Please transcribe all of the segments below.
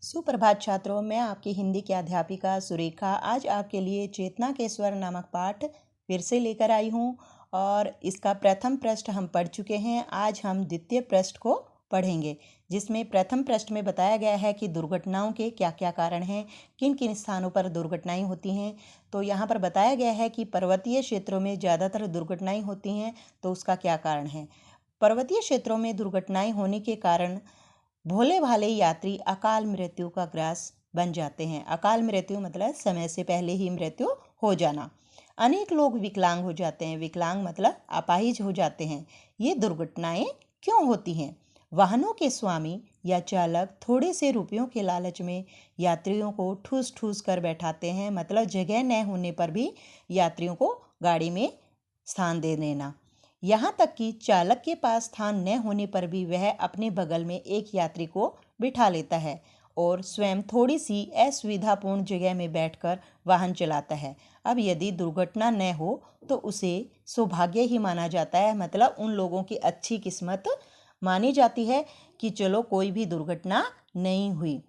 सुप्रभात छात्रों, मैं आपकी हिंदी की अध्यापिका सुरेखा आज आपके लिए चेतना के स्वर नामक पाठ फिर से लेकर आई हूँ। और इसका प्रथम पृष्ठ हम पढ़ चुके हैं। आज हम द्वितीय पृष्ठ को पढ़ेंगे, जिसमें प्रथम पृष्ठ में बताया गया है कि दुर्घटनाओं के क्या क्या कारण हैं, किन किन स्थानों पर दुर्घटनाएं होती हैं। तो यहाँ पर बताया गया है कि पर्वतीय क्षेत्रों में ज़्यादातर दुर्घटनाएं होती हैं, तो उसका क्या कारण है। पर्वतीय क्षेत्रों में दुर्घटनाएं होने के कारण भोले भाले यात्री अकाल मृत्यु का ग्रास बन जाते हैं। अकाल मृत्यु मतलब समय से पहले ही मृत्यु हो जाना। अनेक लोग विकलांग हो जाते हैं। विकलांग मतलब अपाहिज हो जाते हैं। ये दुर्घटनाएं क्यों होती हैं? वाहनों के स्वामी या चालक थोड़े से रुपयों के लालच में यात्रियों को ठूस ठूस कर बैठाते हैं। मतलब जगह न होने पर भी यात्रियों को गाड़ी में स्थान दे देना। यहाँ तक कि चालक के पास स्थान न होने पर भी वह अपने बगल में एक यात्री को बिठा लेता है और स्वयं थोड़ी सी असुविधापूर्ण जगह में बैठकर वाहन चलाता है। अब यदि दुर्घटना न हो तो उसे सौभाग्य ही माना जाता है। मतलब उन लोगों की अच्छी किस्मत मानी जाती है कि चलो कोई भी दुर्घटना नहीं हुई।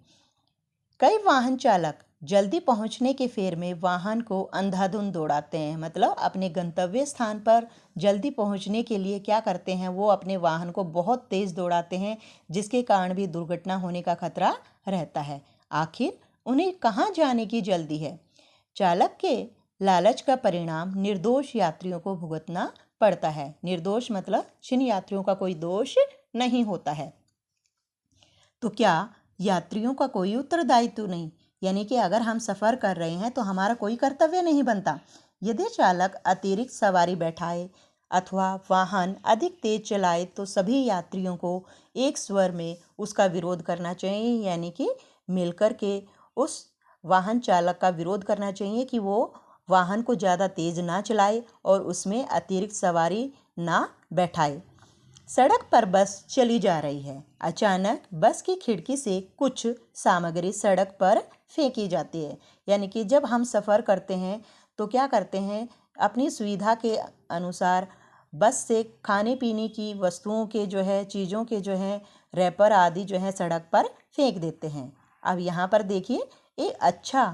कई वाहन चालक जल्दी पहुंचने के फेर में वाहन को अंधाधुंध दौड़ाते हैं। मतलब अपने गंतव्य स्थान पर जल्दी पहुंचने के लिए क्या करते हैं, वो अपने वाहन को बहुत तेज दौड़ाते हैं, जिसके कारण भी दुर्घटना होने का खतरा रहता है। आखिर उन्हें कहाँ जाने की जल्दी है? चालक के लालच का परिणाम निर्दोष यात्रियों को भुगतना पड़ता है। निर्दोष मतलब जिन यात्रियों का कोई दोष नहीं होता है। तो क्या यात्रियों का कोई उत्तरदायित्व नहीं? यानी कि अगर हम सफ़र कर रहे हैं तो हमारा कोई कर्तव्य नहीं बनता। यदि चालक अतिरिक्त सवारी बैठाए अथवा वाहन अधिक तेज चलाए तो सभी यात्रियों को एक स्वर में उसका विरोध करना चाहिए। यानी कि मिलकर के उस वाहन चालक का विरोध करना चाहिए कि वो वाहन को ज़्यादा तेज ना चलाए और उसमें अतिरिक्त सवारी ना बैठाए। सड़क पर बस चली जा रही है। अचानक बस की खिड़की से कुछ सामग्री सड़क पर फेंकी जाती है। यानी कि जब हम सफ़र करते हैं तो क्या करते हैं, अपनी सुविधा के अनुसार बस से खाने पीने की वस्तुओं के चीज़ों के रैपर आदि सड़क पर फेंक देते हैं। अब यहाँ पर देखिए, एक अच्छा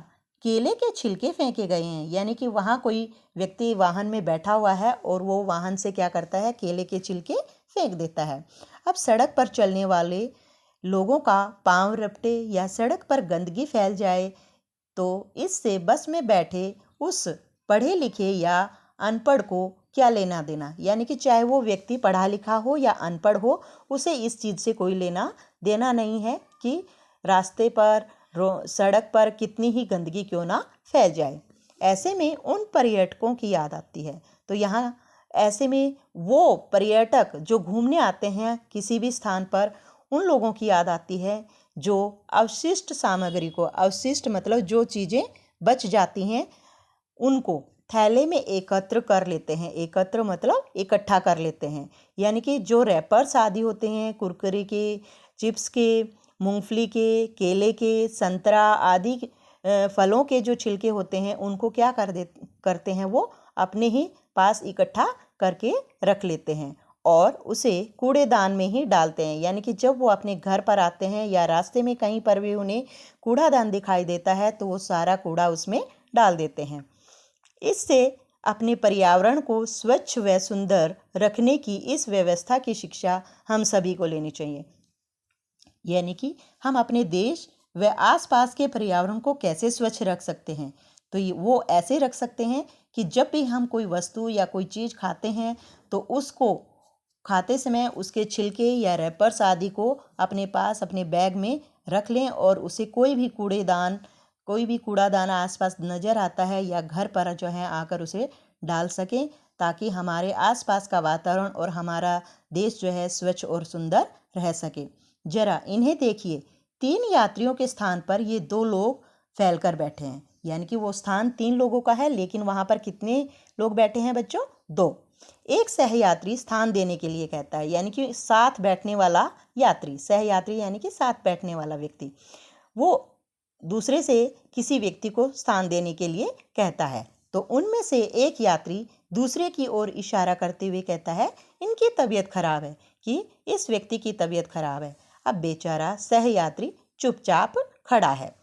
केले के छिलके फेंके गए हैं। यानी कि वहाँ कोई व्यक्ति वाहन में बैठा हुआ है और वो वाहन से क्या करता है, केले के छिलके फेंक देता है। अब सड़क पर चलने वाले लोगों का पांव रपटे या सड़क पर गंदगी फैल जाए तो इससे बस में बैठे उस पढ़े लिखे या अनपढ़ को क्या लेना देना। यानी कि चाहे वो व्यक्ति पढ़ा लिखा हो या अनपढ़ हो, उसे इस चीज़ से कोई लेना देना नहीं है कि रास्ते पर सड़क पर कितनी ही गंदगी क्यों ना फैल जाए। ऐसे में उन पर्यटकों की याद आती है। तो यहाँ ऐसे में वो पर्यटक जो घूमने आते हैं किसी भी स्थान पर, उन लोगों की याद आती है जो अवशिष्ट सामग्री को, अवशिष्ट मतलब जो चीज़ें बच जाती हैं, उनको थैले में एकत्र कर लेते हैं। एकत्र मतलब इकट्ठा कर लेते हैं। यानी कि जो रैपर्स आदि होते हैं, कुरकुरे के, चिप्स के, मूंगफली के, केले के, संतरा आदि फलों के जो छिलके होते हैं, उनको क्या करते हैं, वो अपने ही पास इकट्ठा करके रख लेते हैं और उसे कूड़ेदान में ही डालते हैं। यानी कि जब वो अपने घर पर आते हैं या रास्ते में कहीं पर भी उन्हें कूड़ादान दिखाई देता है तो वो सारा कूड़ा उसमें डाल देते हैं। इससे अपने पर्यावरण को स्वच्छ व सुंदर रखने की इस व्यवस्था की शिक्षा हम सभी को लेनी चाहिए। यानी कि हम अपने देश व आसपास के पर्यावरण को कैसे स्वच्छ रख सकते हैं, तो वो ऐसे रख सकते हैं कि जब भी हम कोई वस्तु या कोई चीज़ खाते हैं तो उसको खाते समय उसके छिलके या रैपर्स आदि को अपने पास अपने बैग में रख लें और उसे कोई भी कूड़ादान आसपास नज़र आता है या घर पर आकर उसे डाल सकें, ताकि हमारे आसपास का वातावरण और हमारा देश स्वच्छ और सुंदर रह सके। जरा इन्हें देखिए, 3 यात्रियों के स्थान पर ये 2 लोग फैलकर बैठे हैं। यानी कि वो स्थान 3 लोगों का है, लेकिन वहाँ पर कितने लोग बैठे हैं बच्चों? 2। एक सहयात्री स्थान देने के लिए कहता है। यानी कि साथ बैठने वाला यात्री, सहयात्री यानी कि साथ बैठने वाला व्यक्ति, वो दूसरे से किसी व्यक्ति को स्थान देने के लिए कहता है। तो उनमें से एक यात्री दूसरे की ओर इशारा करते हुए कहता है, इनकी तबीयत खराब है, कि इस व्यक्ति की तबीयत खराब है। अब बेचारा सहयात्री चुपचाप खड़ा है।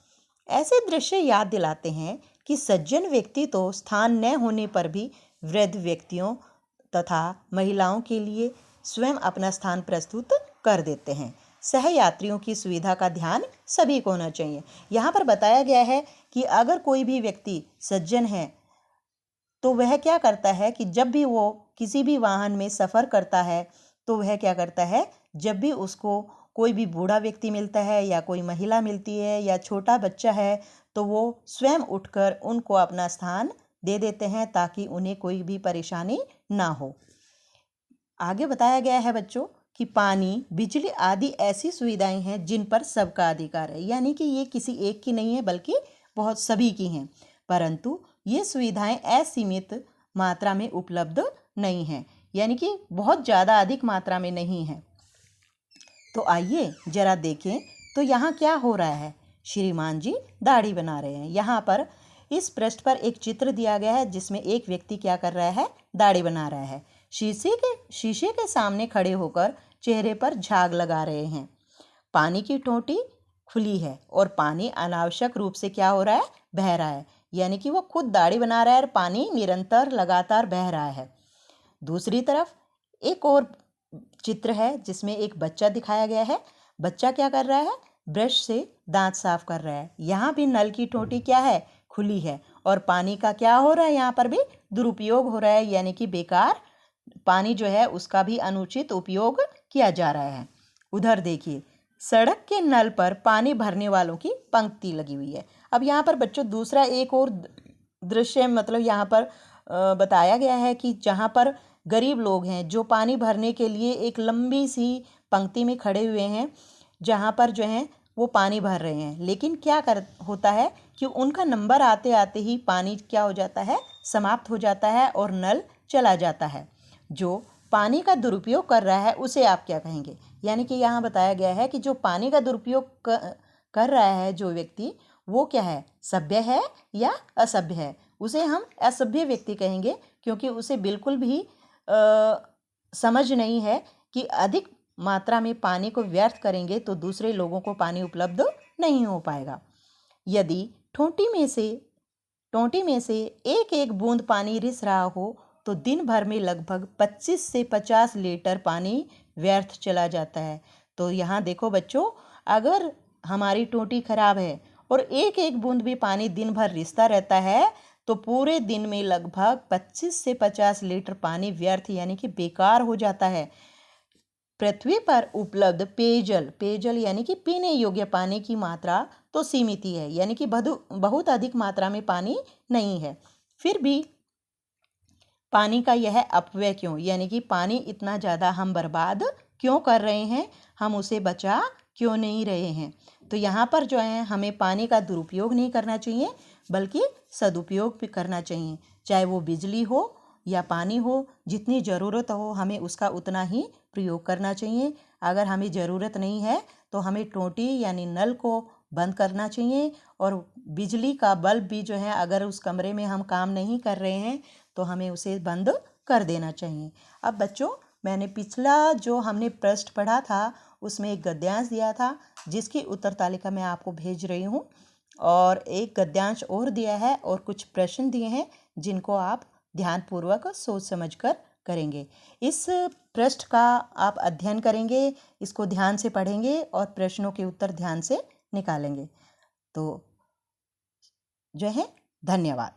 ऐसे दृश्य याद दिलाते हैं कि सज्जन व्यक्ति तो स्थान न होने पर भी वृद्ध व्यक्तियों तथा महिलाओं के लिए स्वयं अपना स्थान प्रस्तुत कर देते हैं। सहयात्रियों की सुविधा का ध्यान सभी को होना चाहिए। यहाँ पर बताया गया है कि अगर कोई भी व्यक्ति सज्जन है तो वह क्या करता है कि जब भी वो किसी भी वाहन में सफ़र करता है तो वह क्या करता है, जब भी उसको कोई भी बूढ़ा व्यक्ति मिलता है या कोई महिला मिलती है या छोटा बच्चा है तो वो स्वयं उठकर उनको अपना स्थान दे देते हैं ताकि उन्हें कोई भी परेशानी ना हो। आगे बताया गया है बच्चों कि पानी, बिजली आदि ऐसी सुविधाएं हैं जिन पर सबका अधिकार है, यानी कि ये किसी एक की नहीं है बल्कि बहुत सभी की हैं, परंतु ये सुविधाएं असीमित मात्रा में उपलब्ध नहीं हैं, यानी कि बहुत ज़्यादा अधिक मात्रा में नहीं है। तो आइए जरा देखें तो यहाँ क्या हो रहा है। श्रीमान जी दाढ़ी बना रहे हैं। यहाँ पर इस पृष्ठ पर एक चित्र दिया गया है जिसमें एक व्यक्ति क्या कर रहा है, दाढ़ी बना रहा है। शीशे के सामने खड़े होकर चेहरे पर झाग लगा रहे हैं। पानी की टोंटी खुली है और पानी अनावश्यक रूप से क्या हो रहा है, बह रहा है, यानी कि वो खुद दाढ़ी बना रहा है और पानी निरंतर लगातार बह रहा है। दूसरी तरफ एक और चित्र है जिसमें एक बच्चा दिखाया गया है। बच्चा क्या कर रहा है, ब्रश से दांत साफ कर रहा है। यहाँ भी नल की टोंटी क्या है, खुली है और पानी का क्या हो रहा है, यहाँ पर भी दुरुपयोग हो रहा है, यानी कि बेकार पानी जो है उसका भी अनुचित उपयोग किया जा रहा है। उधर देखिए सड़क के नल पर पानी भरने वालों की पंक्ति लगी हुई है। अब यहाँ पर बच्चों दूसरा एक और दृश्य मतलब यहाँ पर बताया गया है कि जहाँ पर गरीब लोग हैं जो पानी भरने के लिए एक लंबी सी पंक्ति में खड़े हुए हैं, जहाँ पर जो है वो पानी भर रहे हैं, लेकिन क्या होता है कि उनका नंबर आते आते ही पानी क्या हो जाता है, समाप्त हो जाता है और नल चला जाता है। जो पानी का दुरुपयोग कर रहा है उसे आप क्या कहेंगे, यानी कि यहाँ बताया गया है कि जो पानी का दुरुपयोग कर रहा है जो व्यक्ति, वो क्या है, सभ्य है या असभ्य है। उसे हम असभ्य व्यक्ति कहेंगे क्योंकि उसे बिल्कुल भी समझ नहीं है कि अधिक मात्रा में पानी को व्यर्थ करेंगे तो दूसरे लोगों को पानी उपलब्ध नहीं हो पाएगा। यदि टोंटी में से एक एक बूंद पानी रिस रहा हो तो दिन भर में लगभग 25 से 50 लीटर पानी व्यर्थ चला जाता है। तो यहाँ देखो बच्चों, अगर हमारी टोंटी खराब है और एक एक बूंद भी पानी दिन भर रिसता रहता है तो पूरे दिन में लगभग 25 से 50 लीटर पानी व्यर्थ यानी कि बेकार हो जाता है। पृथ्वी पर उपलब्ध पेयजल यानी कि पीने योग्य पानी की मात्रा तो सीमित ही है, यानी कि बहुत अधिक मात्रा में पानी नहीं है। फिर भी पानी का यह अपव्यय क्यों, यानी कि पानी इतना ज़्यादा हम बर्बाद क्यों कर रहे हैं, हम उसे बचा क्यों नहीं रहे हैं। तो यहाँ पर जो है हमें पानी का दुरुपयोग नहीं करना चाहिए बल्कि सदुपयोग भी करना चाहिए। चाहे वो बिजली हो या पानी हो, जितनी ज़रूरत हो हमें उसका उतना ही प्रयोग करना चाहिए। अगर हमें ज़रूरत नहीं है तो हमें टोंटी यानी नल को बंद करना चाहिए और बिजली का बल्ब भी जो है अगर उस कमरे में हम काम नहीं कर रहे हैं तो हमें उसे बंद कर देना चाहिए। अब बच्चों, मैंने पिछला जो हमने पृष्ठ पढ़ा था उसमें एक गद्यांश दिया था जिसकी उत्तर तालिका मैं आपको भेज रही हूँ, और एक गद्यांश और दिया है और कुछ प्रश्न दिए हैं जिनको आप ध्यानपूर्वक सोच समझकर करेंगे। इस पृष्ठ का आप अध्ययन करेंगे, इसको ध्यान से पढ़ेंगे और प्रश्नों के उत्तर ध्यान से निकालेंगे। तो जो है, धन्यवाद।